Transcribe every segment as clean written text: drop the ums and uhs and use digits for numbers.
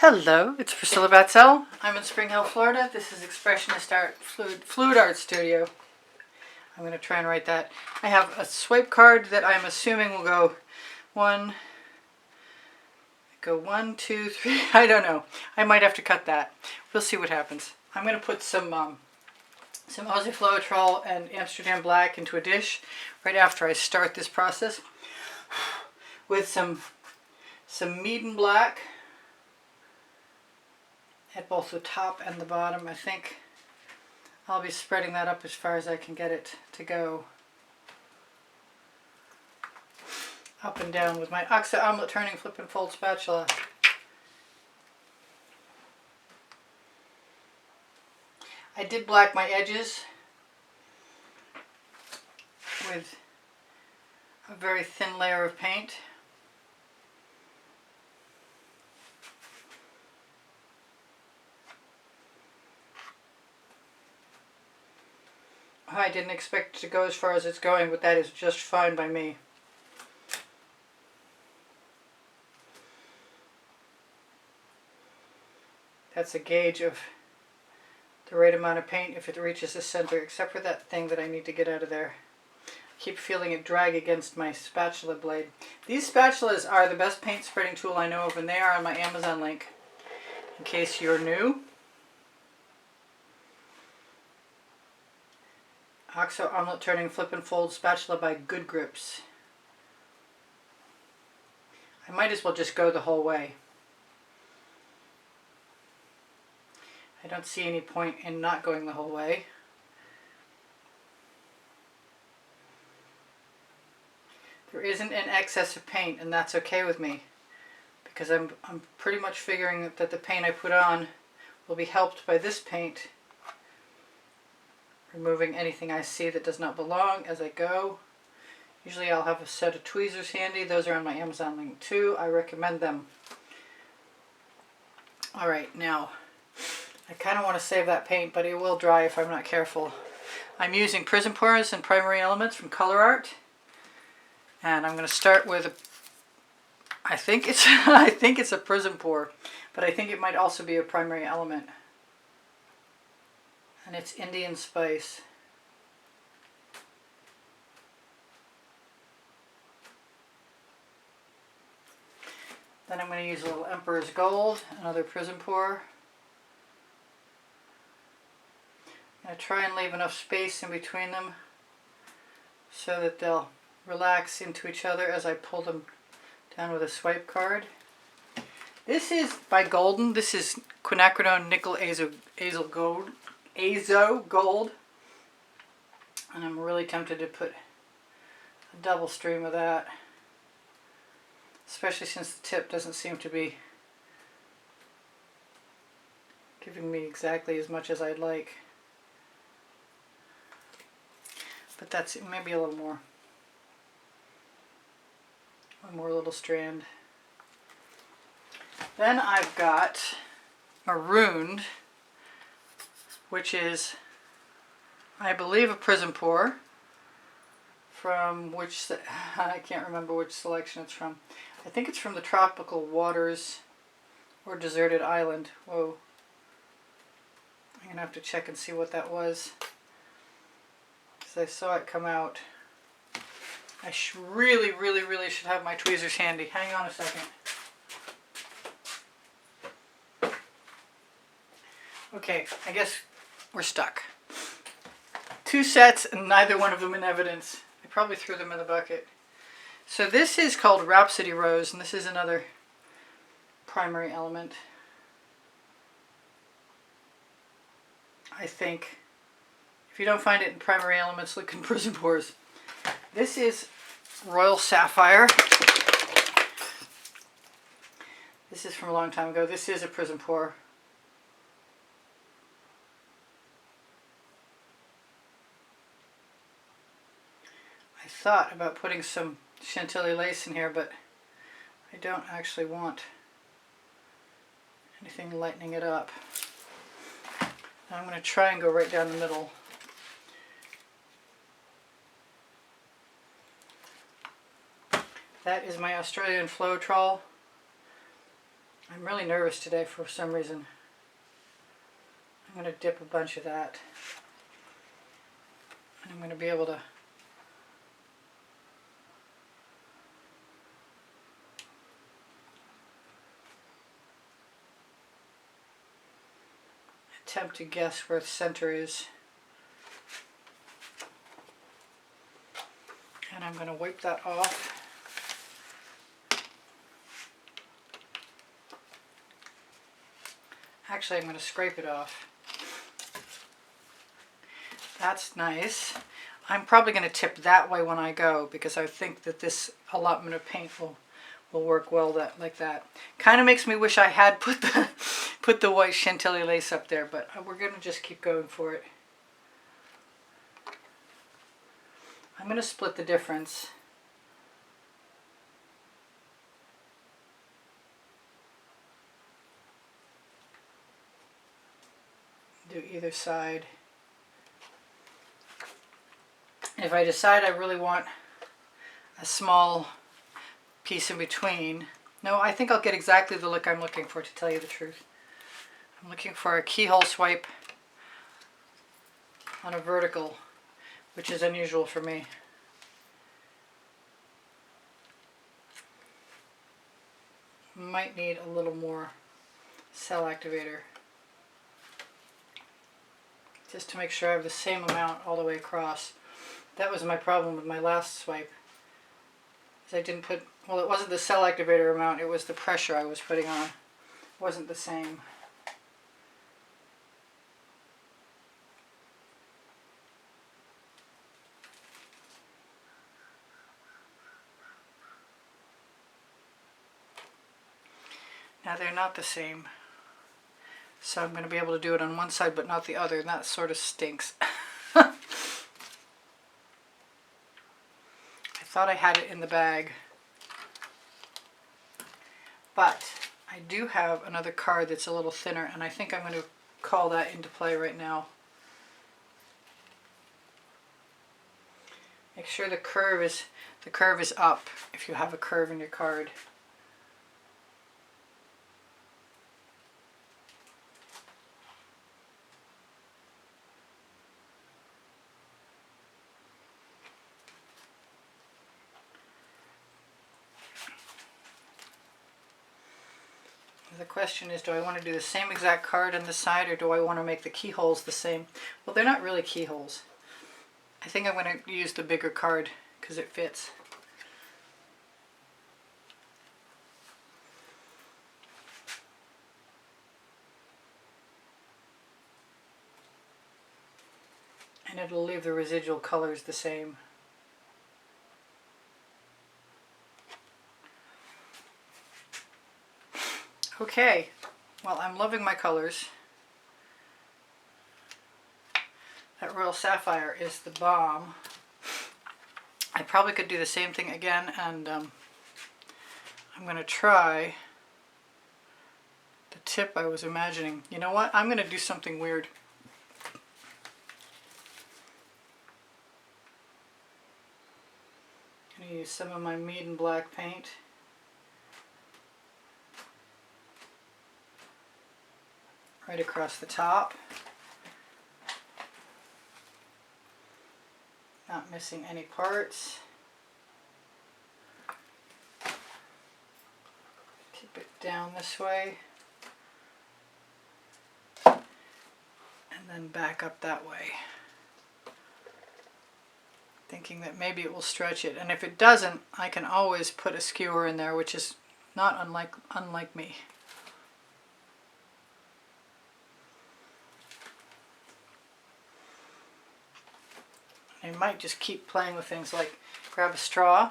Hello, it's Priscilla Batzell. I'm in Spring Hill, Florida. This is Expressionist Art Fluid Art Studio. I'm going to try and write that. I have a swipe card that I'm assuming will go one, two, three. I don't know. I might have to cut that. We'll see what happens. I'm going to put some Aussie Floetrol and Amsterdam Black into a dish right after I start this process with some Meeden Black at both the top and the bottom. I think I'll be spreading that up as far as I can get it to go. Up and down with my Oxa Omelette Turning Flip and Fold spatula. I did black my edges with a very thin layer of paint. I didn't expect it to go as far as it's going, but that is just fine by me. That's a gauge of the right amount of paint if it reaches the center, except for that thing that I need to get out of there. I keep feeling it drag against my spatula blade. These spatulas are the best paint spreading tool I know of, and they are on my Amazon link, in case you're new. Oxa Omelette Turning Flip and Fold Spatula by Good Grips. I might as well just go the whole way. I don't see any point in not going the whole way. There isn't an excess of paint, and that's okay with me, because I'm pretty much figuring that the paint I put on will be helped by this paint, removing anything I see that does not belong as I go. Usually I'll have a set of tweezers handy. Those are on my Amazon link too. I recommend them. Alright, now I kind of want to save that paint, but it will dry if I'm not careful. I'm using Prizm pours and Primary Elements from Colour Arte. And I'm going to start with I think it's a Prizm pour, but I think it might also be a primary element. And it's Indian Spice. Then I'm going to use a little Emperor's Gold, another Prizm pour. I'm going to try and leave enough space in between them so that they'll relax into each other as I pull them down with a swipe card. This is by Golden. This is Quinacradone Nickel Azo Gold. And I'm really tempted to put a double stream of that, especially since the tip doesn't seem to be giving me exactly as much as I'd like. But that's maybe a little more. One more little strand. Then I've got Marooned, which is, I believe, a Prizm pour from which, I can't remember which selection it's from. I think it's from the Tropical Waters or Deserted Island. Whoa. I'm going to have to check and see what that was, because I saw it come out. I really should have my tweezers handy. Hang on a second. Okay, I guess we're stuck. Two sets and neither one of them in evidence. I probably threw them in the bucket. So this is called Rapsody Rose, and this is another primary element. I think. If you don't find it in Primary Elements, look in Prizm pours. This is Royal Sapphire. This is from a long time ago. This is a Prizm pour. I thought about putting some Chantilly lace in here, but I don't actually want anything lightening it up. Now I'm going to try and go right down the middle. That is my Australian Floetrol. I'm really nervous today for some reason. I'm going to dip a bunch of that. And I'm going to be able to attempt to guess where the center is. And I'm going to wipe that off. Actually, I'm going to scrape it off. That's nice. I'm probably going to tip that way when I go because I think that this allotment of paint will work well like that. Kind of makes me wish I had put the white Chantilly lace up there, but we're going to just keep going for it. I'm going to split the difference. Do either side. If I decide I really want a small piece in between, no, I think I'll get exactly the look I'm looking for, to tell you the truth. I'm looking for a keyhole swipe on a vertical, which is unusual for me. Might need a little more cell activator, just to make sure I have the same amount all the way across. That was my problem with my last swipe. I didn't put, well, it wasn't the cell activator amount, it was the pressure I was putting on. It wasn't the same. Now they're not the same. So I'm going to be able to do it on one side but not the other, and that sort of stinks. I thought I had it in the bag, but I do have another card that's a little thinner, and I think I'm going to call that into play right now. Make sure the curve is up if you have a curve in your card. The question is, do I want to do the same exact card on the side, or do I want to make the keyholes the same? Well, they're not really keyholes. I think I'm going to use the bigger card because it fits. And it'll leave the residual colors the same. Okay, well, I'm loving my colors. That Royal Sapphire is the bomb. I probably could do the same thing again, and I'm going to try the tip I was imagining. You know what? I'm going to do something weird. I'm going to use some of my Meeden black paint. Right across the top. Not missing any parts. Tip it down this way. And then back up that way. Thinking that maybe it will stretch it. And if it doesn't, I can always put a skewer in there, which is not unlike me. I might just keep playing with things like grab a straw.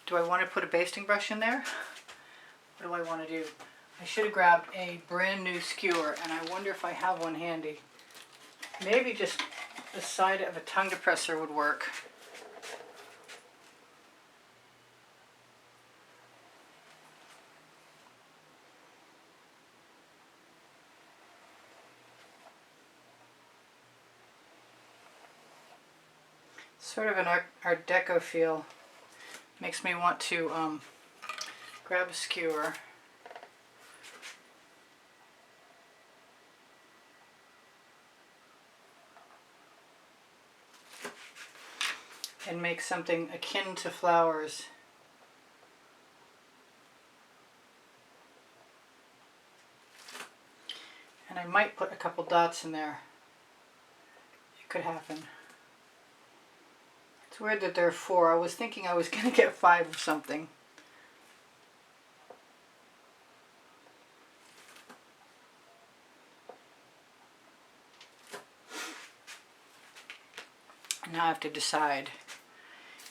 Do I want to put a basting brush in there? What do I want to do? I should have grabbed a brand new skewer, and I wonder if I have one handy. Maybe just the side of a tongue depressor would work. Sort of an Art Deco feel. Makes me want to grab a skewer. And make something akin to flowers. And I might put a couple dots in there. It could happen. It's weird that there are 4. I was thinking I was going to get 5 of something. Now I have to decide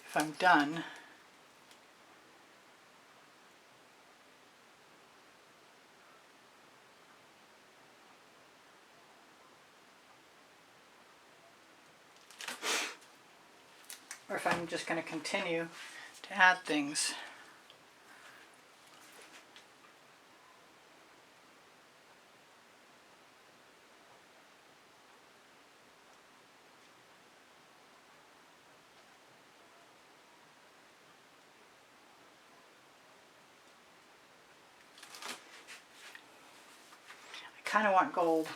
if I'm done. Or if I'm just going to continue to add things. I kind of want gold.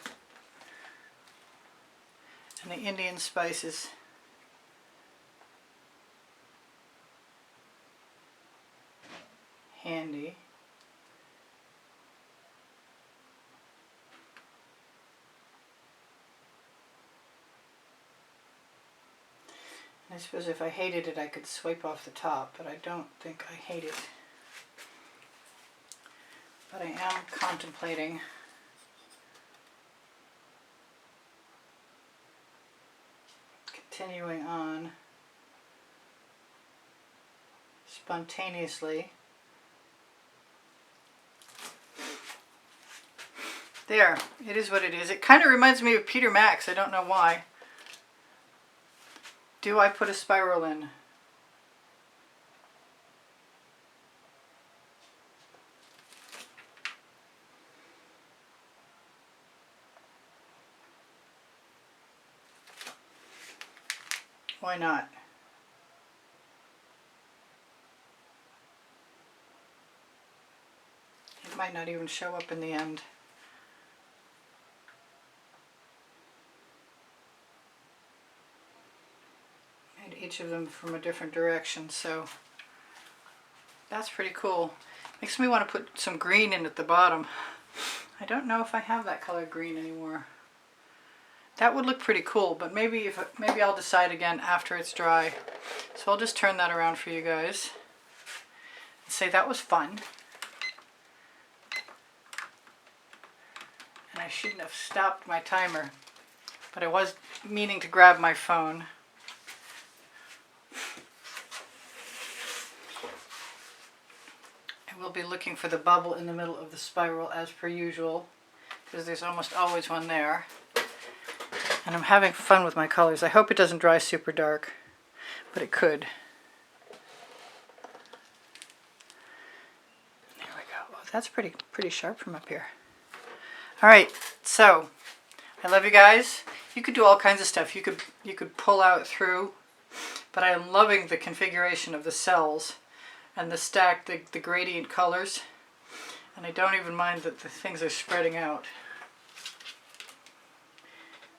And the Indian spices. Handy. And I suppose if I hated it I could swipe off the top, but I don't think I hate it. But I am contemplating continuing on spontaneously. There, it is what it is. It kind of reminds me of Peter Max. I don't know why. Do I put a spiral in? Why not? It might not even show up in the end. Each of them from a different direction, so that's pretty cool. Makes me want to put some green in at the bottom. I don't know if I have that color green anymore. That would look pretty cool, but maybe I'll decide again after it's dry. So I'll just turn that around for you guys and say that was fun. And I shouldn't have stopped my timer, but I was meaning to grab my phone. We'll be looking for the bubble in the middle of the spiral as per usual, because there's almost always one there. And I'm having fun with my colors. I hope it doesn't dry super dark, but it could. There we go. Oh, that's pretty sharp from up here. All right, so I love you guys. You could do all kinds of stuff. You could pull out through, but I am loving the configuration of the cells. And the stack, the gradient colors, and I don't even mind that the things are spreading out.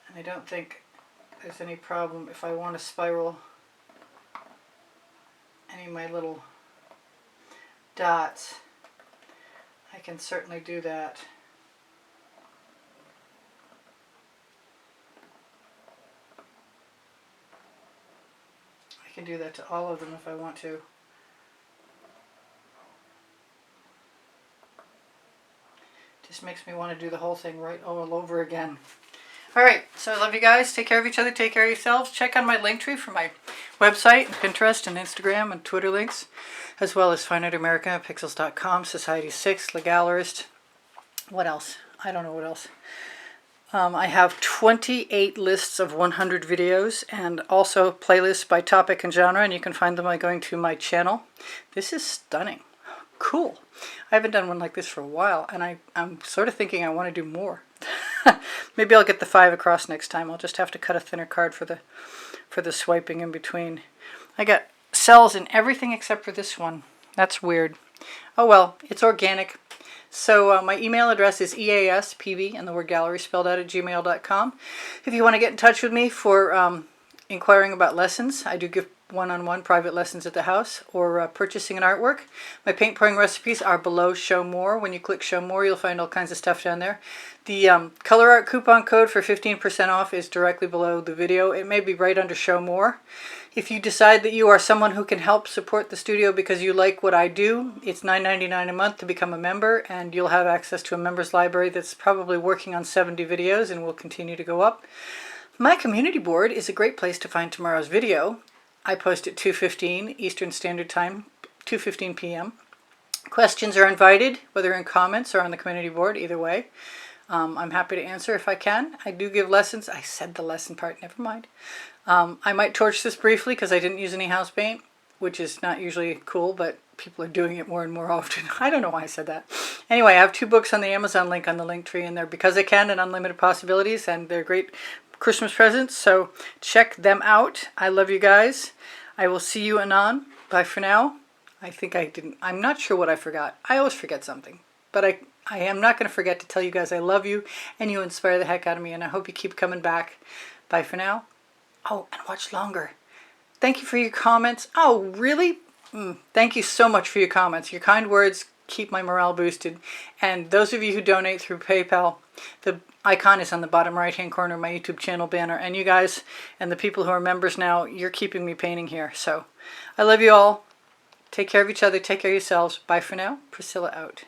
And I don't think there's any problem if I want to spiral any of my little dots. I can certainly do that. I can do that to all of them if I want to. Just makes me want to do the whole thing right all over again. Alright, so I love you guys. Take care of each other. Take care of yourselves. Check out my link tree for my website, and Pinterest, and Instagram, and Twitter links, as well as Fine Art America, Pixels.com, Society 6, The Gallerist. What else? I don't know what else. I have 28 lists of 100 videos, and also playlists by topic and genre, and you can find them by going to my channel. This is stunning. Cool. I haven't done one like this for a while, and I'm sort of thinking I want to do more. Maybe I'll get the 5 across next time. I'll just have to cut a thinner card for for the swiping in between. I got cells in everything except for this one. That's weird. Oh well, it's organic. So my email address is easpbgallery and the word gallery spelled out at gmail.com. If you want to get in touch with me for inquiring about lessons, I do give one-on-one private lessons at the house, or purchasing an artwork. My paint pouring recipes are below Show More. When you click Show More, you'll find all kinds of stuff down there. The Colour Arte coupon code for 15% off is directly below the video. It may be right under Show More. If you decide that you are someone who can help support the studio because you like what I do, it's $9.99 a month to become a member, and you'll have access to a members library that's probably working on 70 videos and will continue to go up. My community board is a great place to find tomorrow's video. I post at 2:15 Eastern Standard Time, 2:15 p.m. Questions are invited, whether in comments or on the community board, either way. I'm happy to answer if I can. I do give lessons. I said the lesson part, never mind. I might torch this briefly because I didn't use any house paint, which is not usually cool, but people are doing it more and more often. I don't know why I said that. Anyway, I have 2 books on the Amazon link on the link tree, and they're Because I Can and Unlimited Possibilities, and they're great Christmas presents, so check them out. I love you guys. I will see you anon. Bye for now. I'm not sure what I forgot. I always forget something, but I am not going to forget to tell you guys I love you and you inspire the heck out of me, and I hope you keep coming back. Bye for now. Oh, and watch longer. Thank you for your comments. Oh, really? Thank you so much for your comments. Your kind words keep my morale boosted. And those of you who donate through PayPal, the icon is on the bottom right hand corner of my YouTube channel banner. And you guys and the people who are members now, you're keeping me painting here. So I love you all. Take care of each other. Take care of yourselves. Bye for now. Priscilla out.